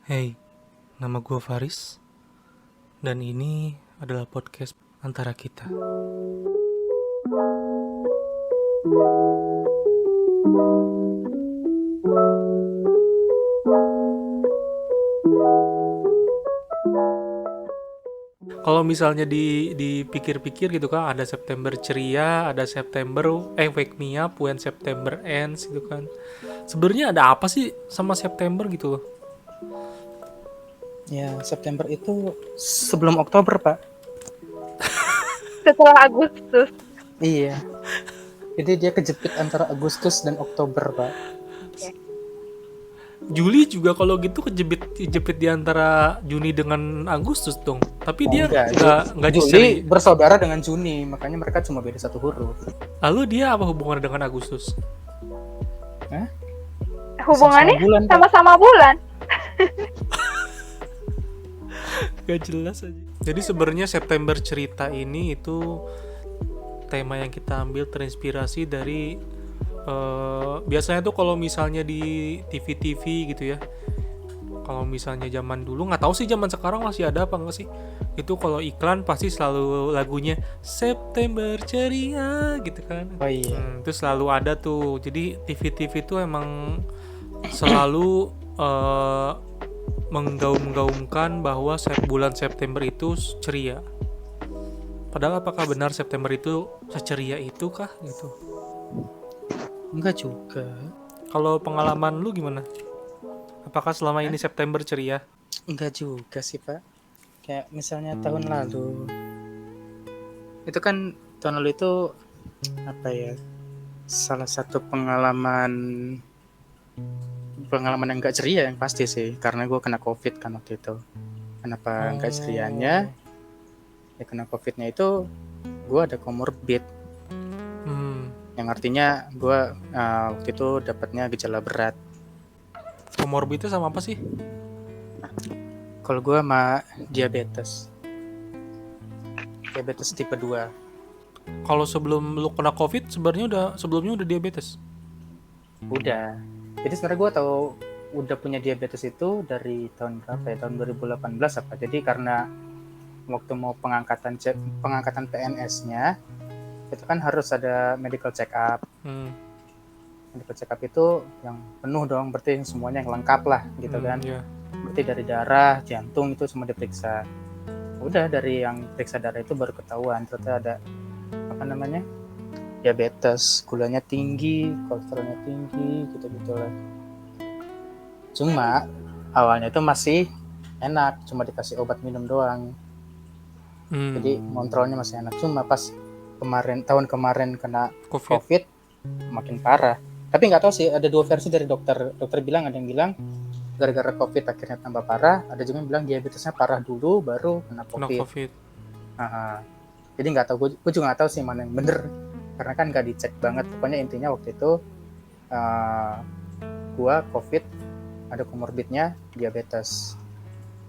Hey, nama gue Faris, dan ini adalah podcast antara kita. Kalau misalnya dipikir-pikir gitu kan, ada September ceria, ada September wake me up when September ends gitu kan. Sebenarnya ada apa sih sama September gitu loh? Ya, September itu sebelum Oktober, Pak. Setelah Agustus. Iya. Jadi dia kejepit antara Agustus dan Oktober, Pak. Juli juga kalau gitu kejepit di antara Juni dengan Agustus dong. Tapi dia Enggak, nggak Juli bersaudara dengan Juni, makanya mereka cuma beda satu huruf. Lalu dia apa hubungannya dengan Agustus? Hah? Hubungannya Sama-sama bulan, Pak. sama-sama bulan. Gak jelas aja. Jadi sebenarnya September cerita ini itu tema yang kita ambil terinspirasi dari biasanya tuh kalau misalnya di TV-TV gitu ya. Kalau misalnya zaman dulu, nggak tahu sih zaman sekarang masih ada apa nggak sih? Itu kalau iklan pasti selalu lagunya September ceria gitu kan. Oh iya. Itu selalu ada tuh. Jadi TV-TV itu emang selalu menggaung-gaungkan bahwa bulan September itu ceria. Padahal apakah benar September itu seceria itu kah gitu? Enggak juga. Kalau pengalaman lu gimana? Apakah selama ini September ceria? Enggak juga sih, Pak. Kayak misalnya tahun lalu. Itu kan tahun lalu itu apa ya? Salah satu pengalaman yang enggak ceria yang pasti sih, karena gue kena COVID kan waktu itu. Kenapa enggak cerianya? Ya kena COVID-nya itu gue ada comorbid. Yang artinya gue waktu itu dapatnya gejala berat. Comorbid itu sama apa sih? Kalau gue sama diabetes tipe 2. Kalau sebelum lu kena COVID sebelumnya udah diabetes? Udah. Jadi sebenarnya gue tahu udah punya diabetes itu dari tahun berapa ya? Tahun 2018 apa. Jadi karena waktu mau pengangkatan PNS-nya itu kan harus ada medical check up. Medical check up itu yang penuh dong, berarti semuanya yang lengkap lah gitu kan. Yeah. Berarti dari darah, jantung itu semua diperiksa. Udah dari yang periksa darah itu baru ketahuan ternyata ada diabetes, gulanya tinggi, kolesterolnya tinggi, gitu-gitu lah. Cuma awalnya itu masih enak, cuma dikasih obat minum doang. Jadi kontrolnya masih enak. Cuma pas tahun kemarin kena COVID makin parah. Tapi nggak tahu sih, ada dua versi dari dokter. Dokter bilang, ada yang bilang gara-gara COVID akhirnya tambah parah, ada juga yang bilang diabetesnya parah dulu baru kena COVID. Jadi nggak tahu, gue juga nggak tahu sih mana yang bener, karena kan nggak dicek banget. Pokoknya intinya waktu itu gue COVID ada komorbidnya diabetes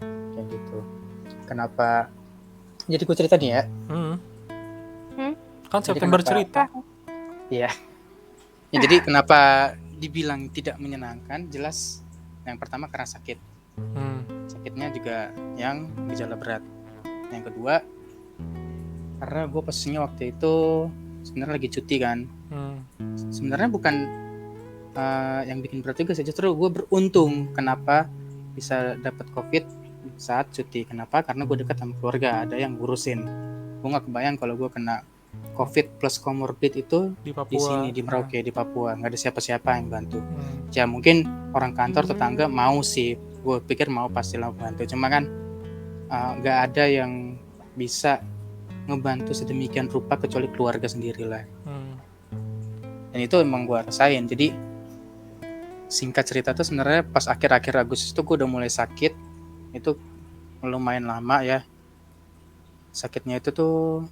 kayak gitu. Kenapa? Jadi gue cerita nih ya. Kan September cerita. Iya. Ya, jadi kenapa dibilang tidak menyenangkan? Jelas yang pertama karena sakit. Sakitnya juga yang gejala berat. Yang kedua karena gue posisinya waktu itu sebenarnya lagi cuti kan. Sebenarnya bukan yang bikin berat juga sih, justru gue beruntung kenapa bisa dapat COVID saat cuti. Kenapa? Karena gue dekat sama keluarga, ada yang ngurusin. Gue nggak kebayang kalau gue kena COVID plus comorbid itu di sini, di Merauke, di Papua, nggak ada siapa-siapa yang bantu. Ya mungkin orang kantor, tetangga mau sih, gue pikir mau pastilah bantu. Cuma kan nggak ada yang bisa ngebantu sedemikian rupa kecuali keluarga sendiri lah. Dan itu emang gue rasain. Jadi singkat cerita tuh sebenarnya pas akhir-akhir Agustus itu gue udah mulai sakit. Itu lumayan lama ya. Sakitnya itu tuh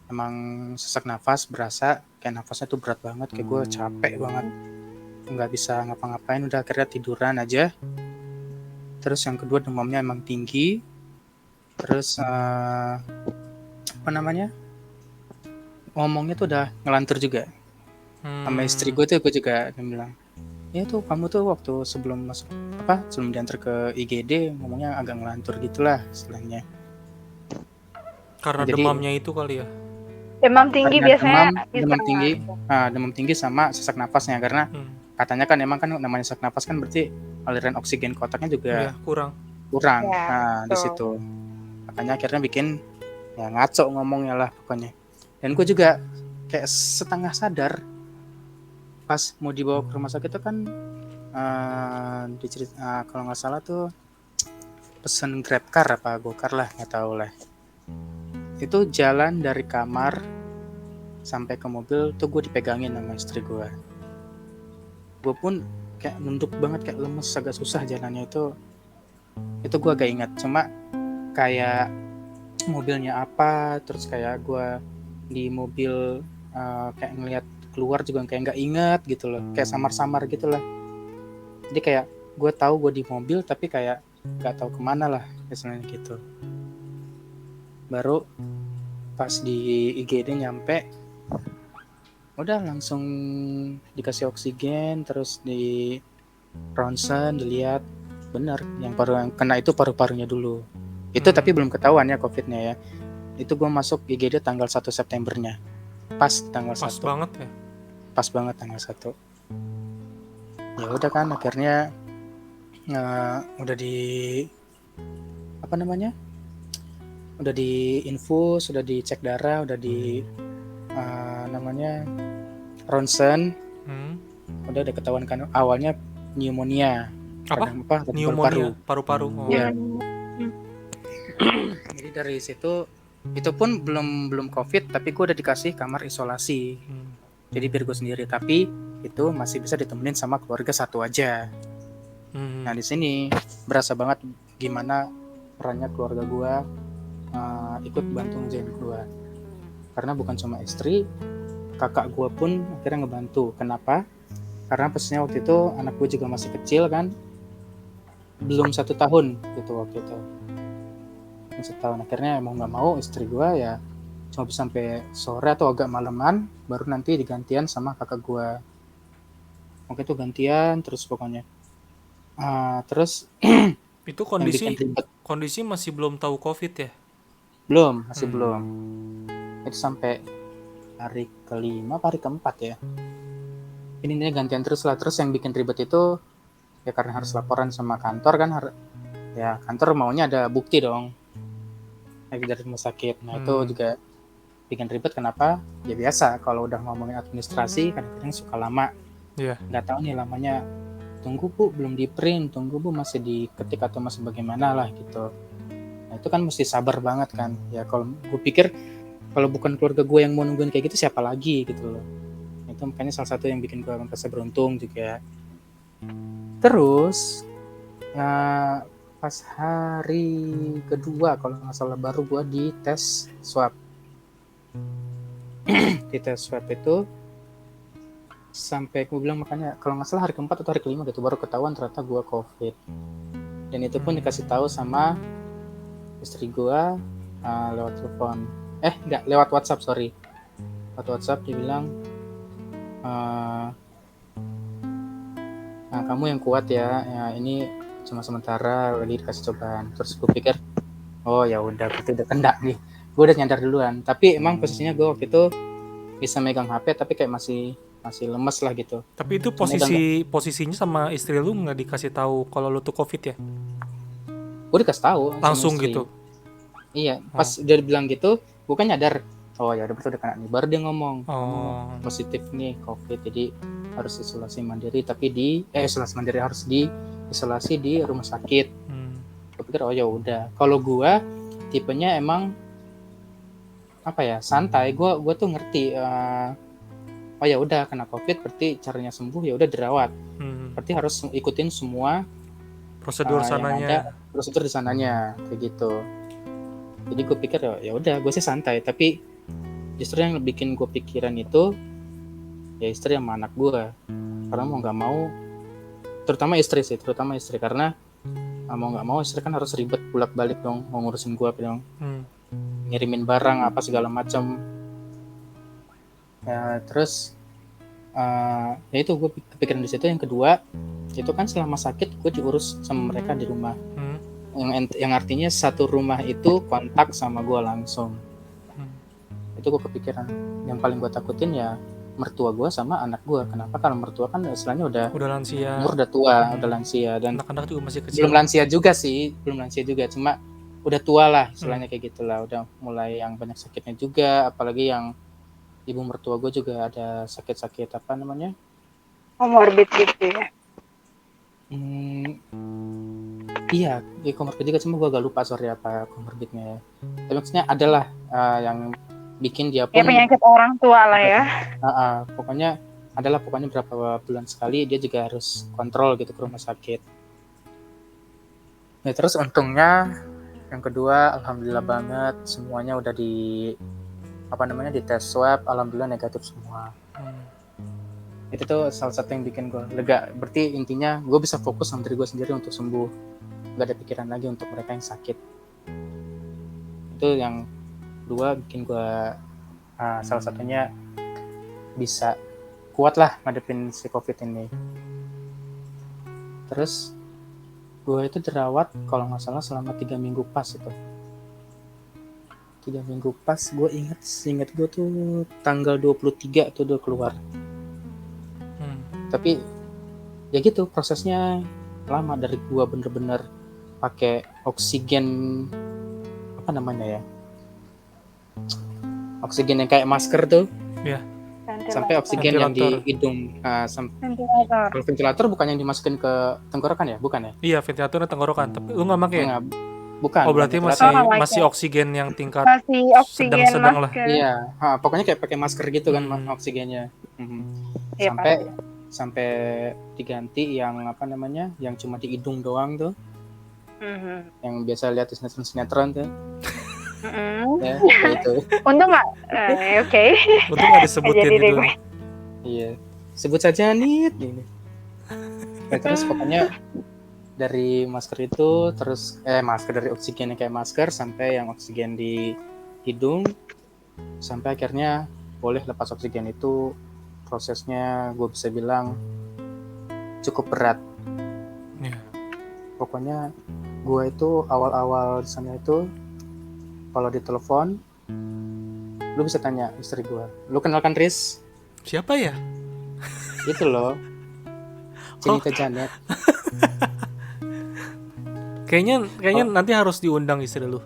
emang sesak nafas, berasa kayak nafasnya tuh berat banget, kayak gue capek banget, nggak bisa ngapa-ngapain, udah akhirnya tiduran aja. Terus yang kedua demamnya emang tinggi. Terus ngomongnya tuh udah ngelantur juga. Sama istri gue tuh, gue juga bilang, tuh kamu tuh waktu sebelum masuk sebelum diantar ke IGD ngomongnya agak ngelantur gitulah istilahnya. Karena Jadi demamnya itu kali ya. Demam tinggi karena biasanya bisa. demam tinggi sama sesak napasnya, karena katanya kan emang kan namanya sesak napas kan berarti aliran oksigen ke otaknya juga Iya, kurang. Ya, Nah, di betul. situ makanya akhirnya bikin ya ngaco ngomongnya lah pokoknya. Dan gue juga kayak setengah sadar pas mau dibawa ke rumah sakit itu kan kalau nggak salah tuh pesen GrabCar apa GoCar lah, nggak tahu lah. Itu jalan dari kamar sampai ke mobil tuh gue dipegangin sama istri gue. Gue pun kayak nunduk banget, kayak lemes, agak susah jalannya itu gue agak ingat. Cuma kayak mobilnya apa, terus kayak gue di mobil kayak ngelihat keluar juga kayak nggak ingat gitu loh, kayak samar-samar gitu lah. Jadi kayak gue tahu gue di mobil tapi kayak nggak tahu kemana lah misalnya gitu. Baru pas di IGD nyampe udah langsung dikasih oksigen, terus di ronsen, dilihat bener yang kena itu paru-parunya dulu. Itu tapi belum ketahuan ya COVID-nya ya. Itu gue masuk IGD tanggal 1 Septembernya. Pas tanggal 1. Pas banget ya. Pas banget tanggal 1. Ya udah kan akhirnya udah di udah di infus, udah dicek darah, udah di ronsen. Udah ketahuan kan awalnya pneumonia. Apa? Pneumonia paru-paru. Iya. Jadi dari situ itu pun belum COVID, tapi gue udah dikasih kamar isolasi. Jadi biar gue sendiri, tapi itu masih bisa ditemenin sama keluarga satu aja. Nah di sini berasa banget gimana perannya keluarga gue ikut bantu ngerjain gue, karena bukan cuma istri, kakak gue pun akhirnya ngebantu. Kenapa? Karena pastinya waktu itu anak gue juga masih kecil kan, belum 1 tahun gitu waktu itu. 1 tahun. Akhirnya mau nggak mau istri gue ya cuma bisa sampai sore atau agak malaman, baru nanti digantian sama kakak gue. Waktu itu gantian terus pokoknya. Terus itu kondisi masih belum tahu COVID ya? Masih belum. Itu sampai hari ke-5 hari ke-4 ya. Ini gantian terus lah. Terus yang bikin ribet itu ya karena harus laporan sama kantor kan, ya kantor maunya ada bukti dong dari rumah sakit. Nah itu juga bikin ribet. Kenapa? Ya biasa kalau udah ngomongin administrasi kadang-kadang suka lama. Nggak tahu nih lamanya, tunggu bu belum di print, tunggu bu masih diketik atau masih bagaimana lah gitu. Nah itu kan mesti sabar banget kan ya. Kalau gue pikir kalau bukan keluarga gue yang mau nungguin kayak gitu, siapa lagi gitu loh. Itu makanya salah satu yang bikin gue merasa beruntung juga. Terus pas hari kedua kalau nggak salah baru gue di tes swab. Di tes swab itu sampai gue bilang, makanya kalau nggak salah hari ke-4 atau hari ke-5 gitu baru ketahuan ternyata gue COVID. Dan itu pun dikasih tahu sama istri gue lewat telepon, lewat WhatsApp, lewat WhatsApp. Dia bilang nah kamu yang kuat ya, ini cuma sementara lagi dikasih cobaan. Terus gue pikir oh ya udah, berarti udah kena nih, gue udah nyadar duluan. Tapi emang posisinya gue waktu itu bisa megang HP tapi kayak masih lemes lah gitu. Tapi itu posisinya sama istri lu nggak dikasih tahu kalau lu tuh COVID ya? Gue dikasih tahu langsung gitu. Iya, pas dia bilang gitu, gue kan nyadar. Oh ya udah, betul udah kena nih. Baru dia ngomong positif nih COVID, jadi harus isolasi mandiri. Tapi isolasi mandiri harus isolasi di rumah sakit. Gue pikir oh ya udah. Kalau gue tipenya emang santai. Gue tuh ngerti. Oh ya udah kena COVID, berarti caranya sembuh ya udah dirawat. Berarti harus ikutin semua prosedur sananya. Prosedur di sananya kayak gitu. Jadi gue pikir ya udah, gue sih santai. Tapi justru yang bikin gue pikiran itu ya istri sama anak gue. Karena mau nggak mau, terutama istri karena mau nggak mau istri kan harus ribet bolak-balik dong, mau ngurusin gue dong, ngirimin barang apa segala macam. Ya, terus ya itu gue kepikiran di situ. Yang kedua itu kan selama sakit gue diurus sama mereka di rumah, yang artinya satu rumah itu kontak sama gue langsung. Itu gue kepikiran yang paling gue takutin ya mertua gue sama anak gue. Kenapa? Kalau mertua kan istilahnya udah lansia, umur udah tua, udah lansia, dan anak-anak juga masih kecil. belum lansia juga, cuma udah tua lah istilahnya kayak gitulah, udah mulai yang banyak sakitnya juga, apalagi yang ibu mertua gue juga ada sakit-sakit apa namanya, Comorbid gitu ya. Iya, comorbid juga, cuma gue agak lupa sorry apa comorbidnya ya. Tapi maksudnya adalah yang bikin dia pun Ya penyakit orang tua lah ya. pokoknya berapa bulan sekali dia juga harus kontrol gitu ke rumah sakit. Ya terus untungnya yang kedua alhamdulillah banget semuanya udah di tes swab, alhamdulillah negatif semua. Itu tuh salah satu yang bikin gue lega. Berarti intinya gue bisa fokus sama diri gue sendiri untuk sembuh, gak ada pikiran lagi untuk mereka yang sakit. Itu yang dua bikin gue salah satunya bisa kuat lah ngadepin si COVID ini. Terus gue itu dirawat kalau nggak salah selama 3 minggu pas itu. 3 minggu pas, gue inget gue tuh tanggal 23 tuh udah keluar. Tapi ya gitu prosesnya lama, dari gue bener-bener pakai oksigen apa namanya ya, oksigen yang kayak masker tuh ya, sampai oksigen yang di hidung. Ventilator. Kalau ventilator bukan yang dimasukin ke tenggorokan ya, bukan ya? Iya, ventilatornya tenggorokan, tapi lu nggak pakai? Bukan. Oh berarti masih oksigen yang tingkat masih oksigen sedang-sedang lah. Iya, pokoknya kayak pakai masker gitu kan oksigennya. Ya, sampai diganti yang apa namanya, yang cuma di hidung doang tuh, yang biasa lihat di sinetron tuh. Ya, itu. Untung nggak, oke. Untung nggak disebutin gitu. Iya, sebut saja nih. Nah, terus pokoknya dari masker itu, terus masker dari oksigen yang kayak masker sampai yang oksigen di hidung, sampai akhirnya boleh lepas oksigen. Itu prosesnya gue bisa bilang cukup berat. Pokoknya gue itu awal-awal di sana itu kalau ditelepon, lu bisa tanya istri gue, lu kenal kan Riz? Siapa ya? Itu loh, Cinta Janet. Kayaknya nanti harus diundang istri lu.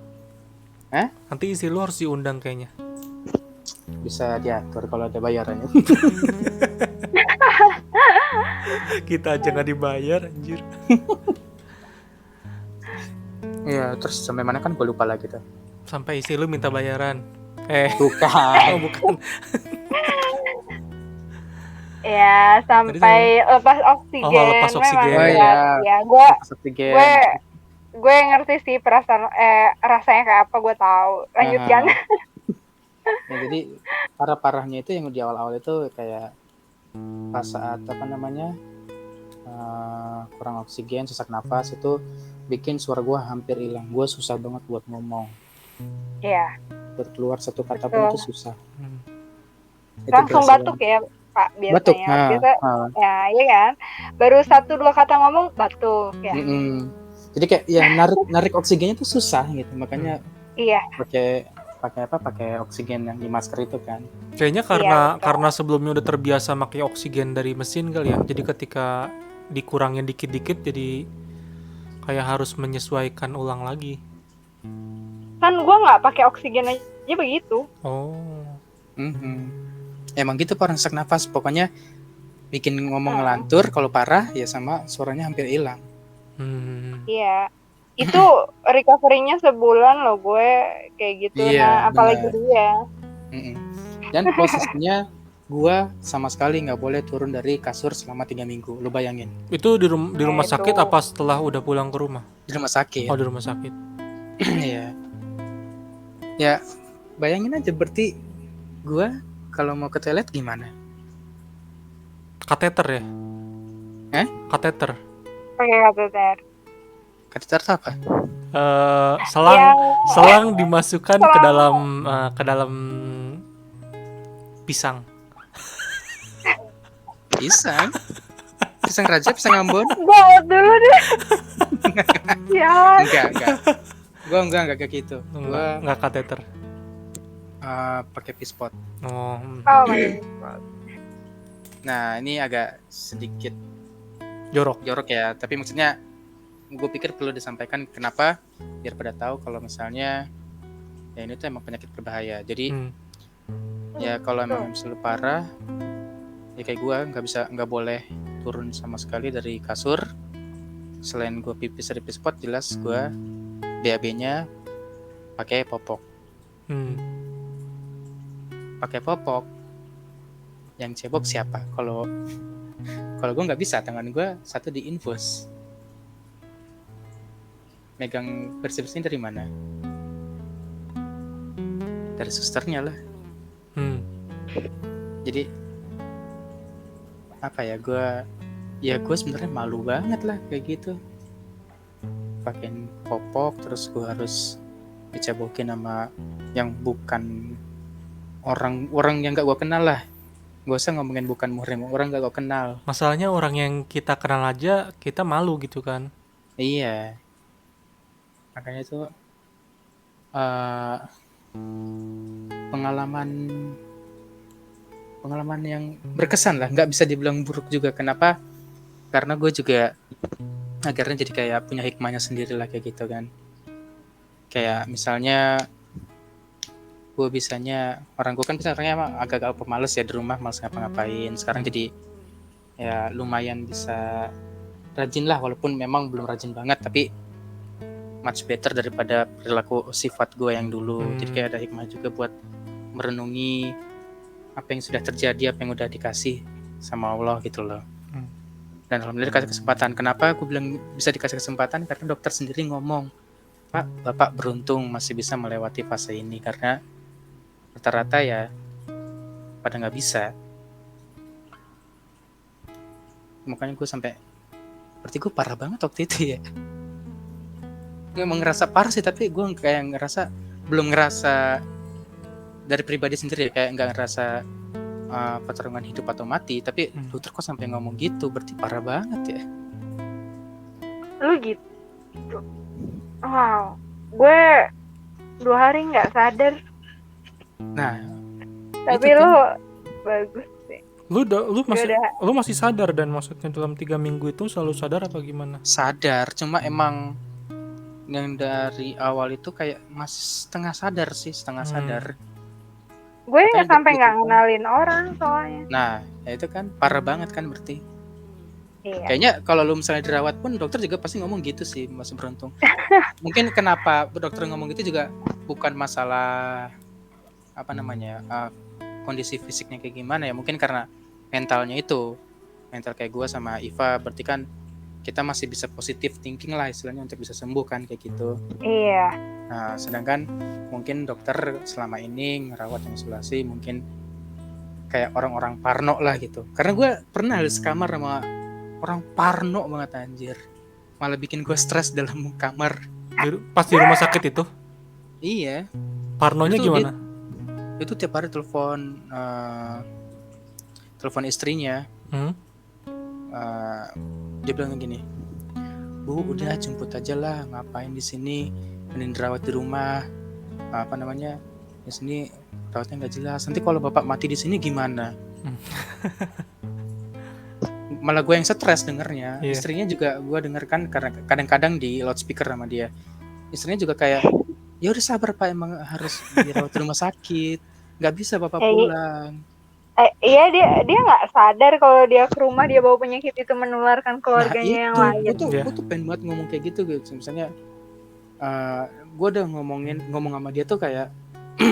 Nanti istri lu harus diundang kayaknya. Bisa diatur kalau ada bayarannya. Kita aja nggak dibayar, anjir. Iya, terus sampai mana kan gue lupa lagi tuh. Sampai istri lu minta bayaran. Bukan. Oh, bukan. Ya, sampai lepas oksigen. Lepas oksigen. Ya, gue ngerti sih perasaan rasanya kayak apa, gue tahu. Lanjutkan. Ya, jadi parahnya itu yang di awal-awal itu kayak pas saat apa namanya kurang oksigen, sesak nafas, itu bikin suara gue hampir hilang. Gue susah banget buat ngomong. Iya. Buat keluar satu kata pun itu susah. Langsung batuk ya Pak biasanya. Batuk. Ya, iya kan. Baru 1-2 kata ngomong batuk ya. Jadi kayak ya narik oksigennya tuh susah gitu. Makanya iya. Pakai oksigen yang di masker itu kan. Kayaknya karena sebelumnya udah terbiasa pakai oksigen dari mesin kali ya. Jadi ketika dikurangin dikit-dikit jadi kayak harus menyesuaikan ulang lagi. Kan gue nggak pakai oksigen aja begitu. Emang gitu orang sesak nafas, pokoknya bikin ngomong ngelantur, kalau parah ya sama suaranya hampir hilang. Iya. Itu recovery-nya sebulan loh gue kayak gitu. Iya, apalagi dia. Dan posisinya gue sama sekali nggak boleh turun dari kasur selama 3 minggu. Lu bayangin. Itu di rumah sakit apa setelah udah pulang ke rumah? Di rumah sakit. Oh, di rumah sakit. Iya. Ya bayangin aja, berarti gue kalau mau ke toilet gimana? Kateter ya? Kateter. Pakai kateter. Kateter itu apa? Selang dimasukkan ke dalam pisang. Pisang Raja, pisang Ambon. Gawat dulu deh. Ya. Enggak. Gua enggak kayak gitu. Gua Nggak kateter. pakai pispot. Oh, Oh my god. Nah, ini agak sedikit jorok. jorok ya, tapi maksudnya gue pikir perlu disampaikan kenapa, biar pada tahu kalau misalnya ya ini tuh emang penyakit berbahaya. Jadi ya kalau emang misalnya parah, ya kayak gue nggak boleh turun sama sekali dari kasur. Selain gue pipis dari pispot, jelas gue BAB-nya pakai popok. Pakai popok, yang cebok siapa? Kalau gue nggak bisa, tangan gue satu diinfus. Megang bersih-bersih dari mana? Dari susternya lah. Jadi apa ya, gue sebenarnya malu banget lah kayak gitu. Pakein popok, terus gue harus dicebokin sama yang bukan orang yang gak gue kenal lah. Gak usah ngomongin bukan muhrim, orang gak gue kenal. Masalahnya orang yang kita kenal aja kita malu gitu kan. Iya, makanya itu pengalaman yang berkesan lah, nggak bisa dibilang buruk juga. Kenapa? Karena gue juga akhirnya jadi kayak punya hikmahnya sendiri lah kayak gitu kan. Kayak misalnya gue bisanya, orang gue kan orangnya emang agak-agak pemalas ya, di rumah malas ngapa-ngapain. Sekarang jadi ya lumayan bisa rajin lah, walaupun memang belum rajin banget, tapi much better daripada perilaku sifat gue yang dulu. Jadi kayak ada hikmah juga buat merenungi apa yang sudah terjadi, apa yang udah dikasih sama Allah gitu loh. Dan alhamdulillah dikasih kesempatan. Kenapa aku bilang bisa dikasih kesempatan? Karena dokter sendiri ngomong, Pak, Bapak beruntung masih bisa melewati fase ini, karena rata-rata ya pada nggak bisa. Makanya gue sampai, berarti gue parah banget waktu itu ya. Gue emang ngerasa parah sih, tapi gue kayak belum ngerasa dari pribadi sendiri, kayak nggak ngerasa pertarungan hidup atau mati. Tapi dokter kok sampai ngomong gitu, berarti parah banget ya. Lu gitu. Wow, gue 2 hari nggak sadar. Nah, Tapi itu lu kan bagus sih. Lu masih sadar, dan maksudnya dalam 3 minggu itu selalu sadar apa gimana? sadar, cuma emang yang dari awal itu kayak masih setengah sadar. Gue Makanya sampai gitu nggak kan. ngenalin orang soalnya. Nah, ya itu kan parah banget kan berarti. Iya. Kayaknya kalau lu misalnya dirawat pun dokter juga pasti ngomong gitu sih, masih beruntung. Mungkin kenapa dokter ngomong gitu juga bukan masalah apa namanya, kondisi fisiknya kayak gimana ya, mungkin karena mentalnya itu. Mental kayak gue sama Iva, berarti kan kita masih bisa positive thinking lah istilahnya untuk bisa sembuh kan kayak gitu. Iya. Nah, sedangkan mungkin dokter selama ini ngerawat yang isolasi mungkin kayak orang-orang parno lah gitu. Karena gue pernah sekamar sama orang parno banget anjir. Malah bikin gue stres dalam kamar. Pas di rumah sakit itu? Iya. Parnonya Itu gimana? Itu tiap hari telepon istrinya. Dia bilang gini, Bu, udah jemput aja lah, ngapain di sini, mending dirawat di rumah. Apa namanya, di sini rawatnya nggak jelas. Nanti kalau bapak mati di sini gimana? Malah gue yang stres dengernya. Iya. Istrinya juga gue dengarkan karena kadang-kadang di loudspeaker sama dia. Istrinya juga kayak, ya udah sabar Pak, emang harus dirawat di rumah sakit, nggak bisa bapak pulang. Iya, dia nggak sadar kalau dia ke rumah dia bawa penyakit itu menularkan keluarganya yang lain. Gue tuh pengen banget ngomong kayak gitu. Misalnya gue udah ngomong sama dia tuh kayak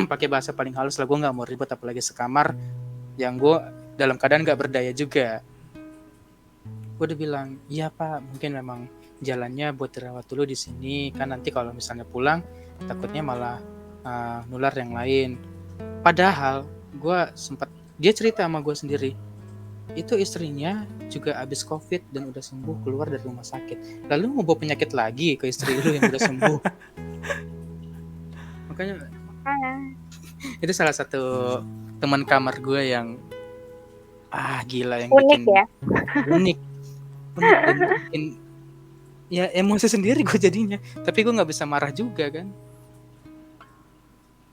pakai bahasa paling halus lah, gue nggak mau ribet apalagi sekamar yang gue dalam keadaan nggak berdaya juga. Gue udah bilang, iya Pak, mungkin memang jalannya buat dirawat dulu di sini, kan nanti kalau misalnya pulang takutnya malah nular yang lain. Padahal dia cerita sama gue sendiri, itu istrinya juga abis COVID dan udah sembuh, keluar dari rumah sakit. Lalu mau bawa penyakit lagi ke istri lu yang udah sembuh. Makanya itu salah satu teman kamar gue yang Gila yang Unik bikin ya. unik dan bikin ya emosi sendiri gue jadinya, tapi gue nggak bisa marah juga kan.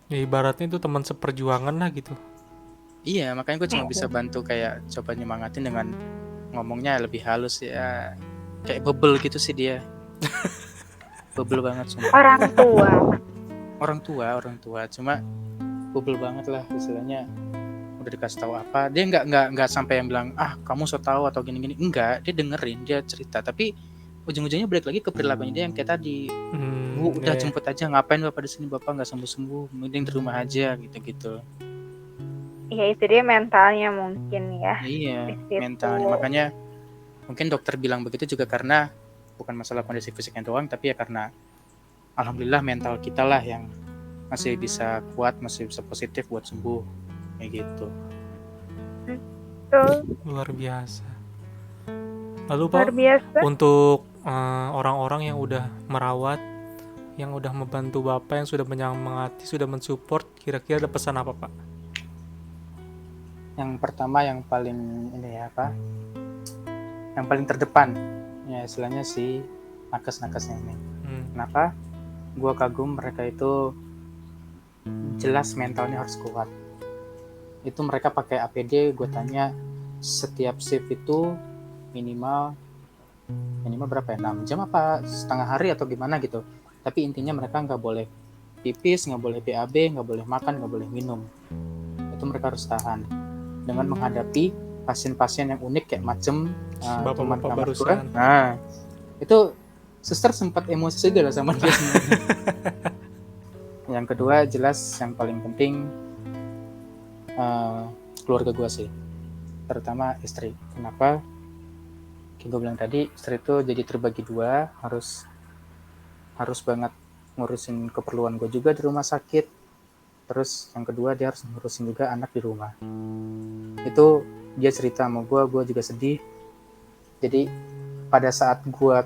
Ya ibaratnya itu teman seperjuangan lah gitu. Iya, makanya gue cuma bisa bantu kayak coba nyemangatin dengan ngomongnya lebih halus ya, kayak bebel gitu sih dia. Bebel banget sumpah. Orang tua. Orang tua cuma bebel banget lah istilahnya. Udah dikasih tahu apa, dia nggak sampai yang bilang kamu so tahu atau gini-gini, enggak, dia dengerin, dia cerita, tapi ujung-ujungnya balik lagi ke perilakunya dia yang kayak tadi. Bu, udah Iya. jemput aja, ngapain bapak di sini, bapak nggak sembuh-sembuh, mending di rumah aja gitu-gitu. Ya itu dia mentalnya mungkin ya. Iya, Di situ. mentalnya. Makanya mungkin dokter bilang begitu juga karena bukan masalah kondisi fisiknya doang, tapi ya karena alhamdulillah mental kita lah yang masih bisa kuat, masih bisa positif buat sembuh kayak gitu. Betul. Luar biasa. Lalu Pak, Luar biasa. untuk orang-orang yang udah merawat, yang udah membantu Bapak, yang sudah menyemangati, sudah mensupport, kira-kira ada pesan apa Pak? Yang pertama yang paling yang paling terdepan ya istilahnya si nakes-nakesnya ini. Kenapa gue kagum mereka itu jelas mentalnya harus kuat. Itu mereka pakai APD, gue tanya setiap shift itu minimal berapa ya, 6 jam apa setengah hari atau gimana gitu, tapi intinya mereka nggak boleh pipis, nggak boleh BAB, nggak boleh makan, nggak boleh minum. Itu mereka harus tahan dengan menghadapi pasien-pasien yang unik kayak macem Bapak-bapak barusan. Nah itu suster sempat emosi juga lah sama dia sebenarnya. Yang kedua jelas yang paling penting keluarga gue sih, terutama istri. Kenapa? Kayak gue bilang tadi, istri itu jadi terbagi dua, harus banget ngurusin keperluan gue juga di rumah sakit. Terus yang kedua dia harus ngurusin juga anak di rumah. Itu dia cerita sama gue juga sedih. Jadi pada saat gue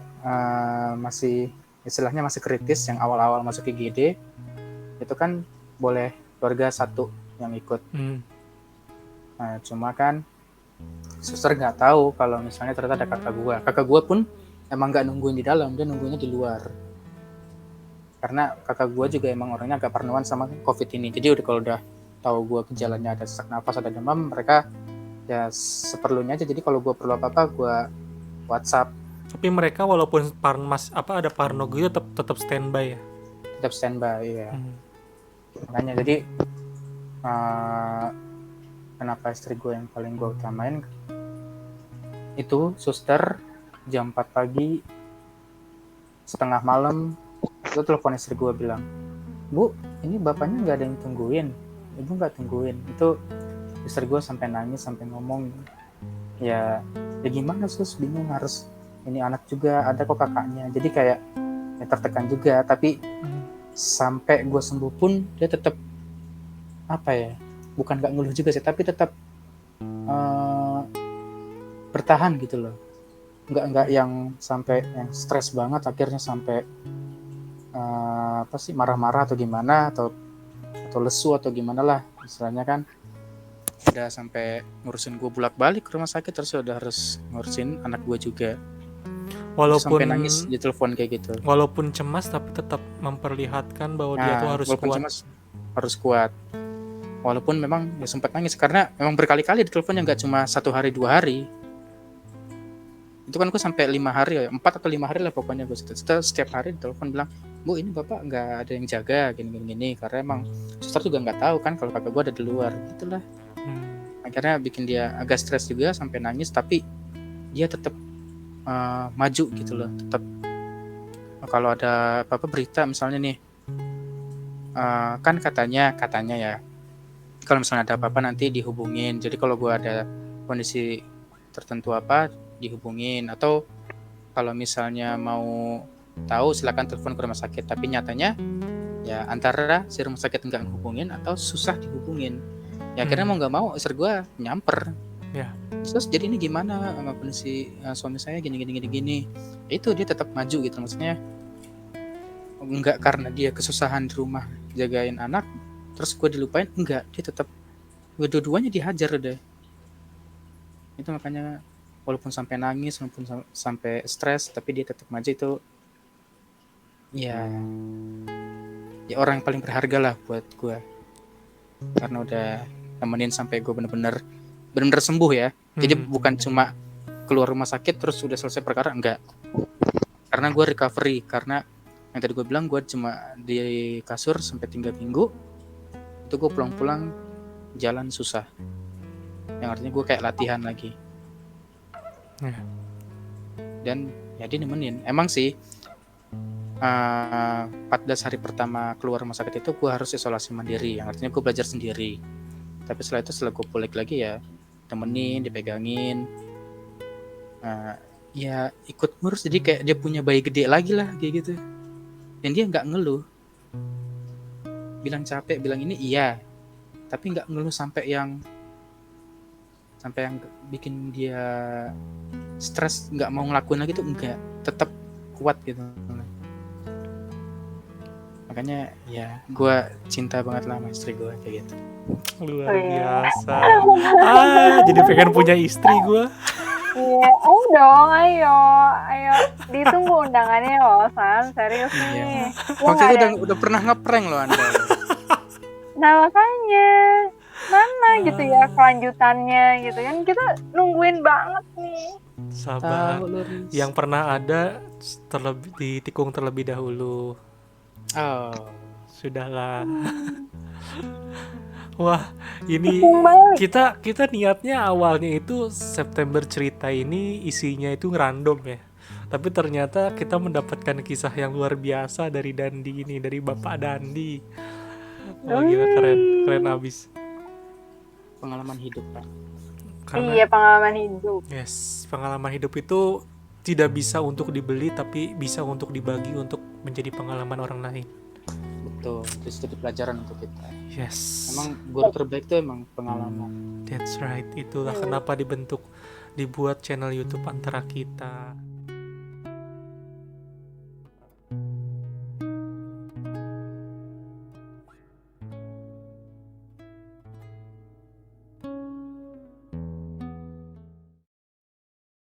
masih istilahnya masih kritis, yang awal-awal masuk IGD, itu kan boleh keluarga satu yang ikut. Nah, cuma kan suster nggak tahu kalau misalnya ternyata ada kakak gue pun emang nggak nungguin di dalam, dia nungguinnya di luar, karena kakak gue juga emang orangnya agak parnoan sama COVID ini. Jadi kalau udah tahu gue gejalanya ada sesak nafas, ada demam, mereka ya seperlunya aja. Jadi kalau gue perlu apa-apa gue WhatsApp. Tapi mereka walaupun ada parno gitu tetap standby ya. Tetap standby ya. Makanya jadi kenapa istri gue yang paling gue utamain itu suster jam 4 pagi setengah malam itu telepon istri gue bilang, Bu, ini bapaknya nggak ada yang tungguin, ibu nggak tungguin. Itu istri gue sampai nangis, sampai ngomong ya gimana sus, bingung, harus ini anak juga ada kok kakaknya. Jadi kayak ya tertekan juga, tapi sampai gue sembuh pun dia tetap bukan nggak ngeluh juga sih, tapi tetap bertahan gitu loh. Nggak yang sampai yang stres banget akhirnya sampai marah-marah atau gimana, atau lesu atau gimana lah istilahnya kan. Udah sampai ngurusin gue bolak-balik ke rumah sakit, terus udah harus ngurusin anak gue juga. Walaupun sampai nangis di telepon kayak gitu. Walaupun cemas tapi tetap memperlihatkan bahwa dia tuh harus kuat. Cemas, harus kuat. Walaupun memang ya sempat nangis karena memang berkali-kali di telepon, yang nggak cuma 1 hari 2 hari. Itu kan gue sampai 5 hari ya, 4 atau 5 hari lah pokoknya gue setiap hari di telepon bilang, Bu, ini bapak nggak ada yang jaga gini, karena emang suster juga nggak tahu kan kalau kakak gue ada di luar, gitulah. Akhirnya bikin dia agak stres juga sampai nangis, tapi dia tetap maju gitu loh. Tetap kalau ada apa-apa berita misalnya nih, kan katanya ya kalau misalnya ada apa-apa nanti dihubungin. Jadi kalau gue ada kondisi tertentu apa, dihubungin. Atau kalau misalnya mau tahu silakan telepon ke rumah sakit. Tapi nyatanya ya antara si rumah sakit nggak hubungin atau susah dihubungin. Ya akhirnya mau nggak mau istri gue nyamper. Ya. Terus jadi ini gimana sama kondisi suami saya gini. Ya itu dia tetap maju gitu, maksudnya enggak karena dia kesusahan di rumah jagain anak terus gue dilupain, enggak, dia tetap dua-duanya dihajar deh. Itu makanya walaupun sampai nangis, walaupun sampai stres, tapi dia tetap maju. Itu ya, ya orang yang paling berharga lah buat gue, karena udah nemenin sampai gue bener-bener sembuh ya. Jadi bukan cuma keluar rumah sakit terus udah selesai perkara, enggak. Karena gue recovery, karena yang tadi gue bilang gue cuma di kasur sampai 3 minggu. Itu gue pulang-pulang jalan susah, yang artinya gue kayak latihan lagi. Dan ya dia nemenin. Emang sih 14 hari pertama keluar rumah sakit itu gue harus isolasi mandiri, yang artinya gue belajar sendiri. Tapi setelah itu, setelah gue pulih lagi ya temenin, dipegangin, ya ikut ngurus. Jadi kayak dia punya bayi gede lagi lah kayak gitu. Dan dia nggak ngeluh, bilang capek, bilang ini iya, tapi nggak ngeluh sampai yang bikin dia stres, nggak mau ngelakuin lagi tuh enggak, tetap kuat gitu. Makanya ya gue cinta banget lah sama istri gue kayak gitu. Luar biasa. Jadi pengen punya istri gue. Iya, ayo dong, ayo ditunggu undangannya loh, San, serius nih. Waktu itu udah pernah ngeprank loh Anda. Nah makanya mana gitu ya kelanjutannya gitu kan, kita nungguin banget nih. Sabar. Yang pernah ada ditikung terlebih dahulu. Oh, sudahlah. Wah, ini kita niatnya awalnya itu September cerita ini isinya itu random ya. Tapi ternyata kita mendapatkan kisah yang luar biasa dari Dandi ini, dari Bapak Dandi. Wah, gila, keren abis. Pengalaman hidup, Pak. Iya, pengalaman hidup. Yes, pengalaman hidup itu tidak bisa untuk dibeli, tapi bisa untuk dibagi untuk menjadi pengalaman orang lain. Betul, itu jadi pelajaran untuk kita. Yes. Emang guru terbaik itu emang pengalaman. That's right. Itulah kenapa dibuat channel YouTube Antara Kita.